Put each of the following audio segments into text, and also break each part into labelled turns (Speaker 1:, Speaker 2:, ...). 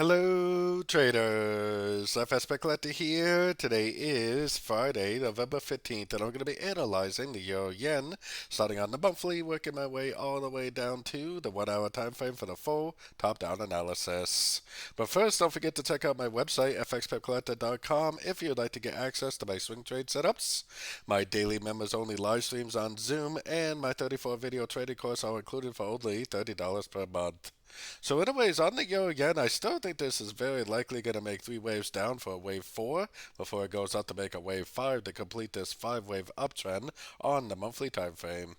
Speaker 1: Hello, traders. FX Pip Collector here. Today is Friday, November 15th, and I'm going to be analyzing the Euro Yen, starting on the monthly, working my way all the way down to the 1 hour time frame for the full top-down analysis. But first, don't forget to check out my website, fxpipcollector.com, if you'd like to get access to my swing trade setups, my daily members-only live streams on Zoom, and my 34-video trading course all included for only $30 per month. So anyways, on the Euro Yen, I still think this is very likely going to make 3 waves down for a wave 4 before it goes up to make a wave 5 to complete this 5-wave uptrend on the monthly time frame.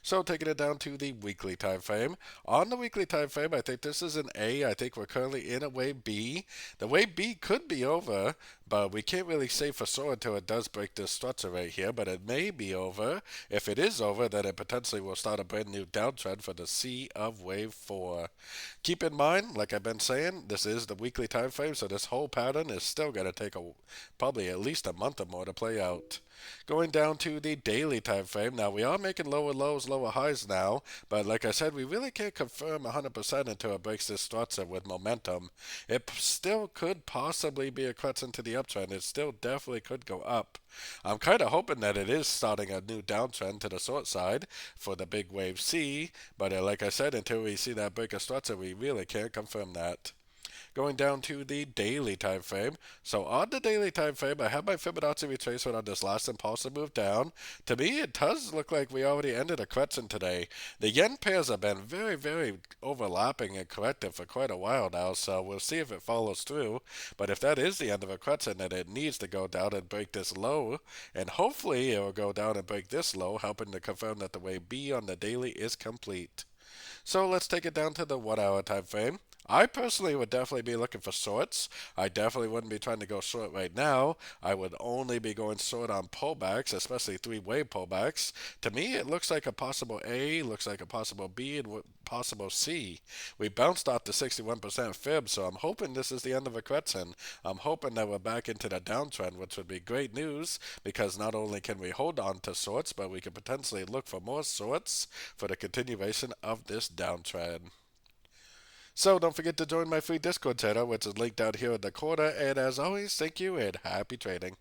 Speaker 1: So taking it down to the weekly time frame. On the weekly time frame, I think this is an A. I think we're currently in a wave B. The wave B could be over, but we can't really say for sure until it does break this structure right here, but it may be over. If it is over, then it potentially will start a brand new downtrend for the C of wave 4. Keep in mind, like I've been saying, this is the weekly time frame, so this whole pattern is still going to take probably at least a month or more to play out. Going down to the daily time frame. Now we are making lower lows, lower highs now, but like I said, we really can't confirm 100% until it breaks this structure with momentum. It still could possibly be a crutch into the uptrend. It still definitely could go up. I'm kind of hoping that it is starting a new downtrend to the short side for the big wave C, but like I said, until we see that break a structure, we really can't confirm that. Going down to the daily time frame. So on the daily time frame, I have my Fibonacci retracement on this last impulsive move down. To me, it does look like we already ended a correction today. The yen pairs have been very, very overlapping and corrective for quite a while now, so we'll see if it follows through. But if that is the end of a correction, then it needs to go down and break this low, and hopefully it will go down and break this low, helping to confirm that the wave B on the daily is complete. So let's take it down to the 1 hour time frame. I personally would definitely be looking for shorts. I definitely wouldn't be trying to go short right now. I would only be going short on pullbacks, especially 3-wave pullbacks. To me, it looks like a possible A, looks like a possible B, and possible C. We bounced off the 61% fib, so I'm hoping this is the end of a correction. I'm hoping that we're back into the downtrend, which would be great news because not only can we hold on to shorts, but we can potentially look for more shorts for the continuation of this downtrend. So don't forget to join my free Discord channel, which is linked down here in the corner. And as always, thank you and happy trading.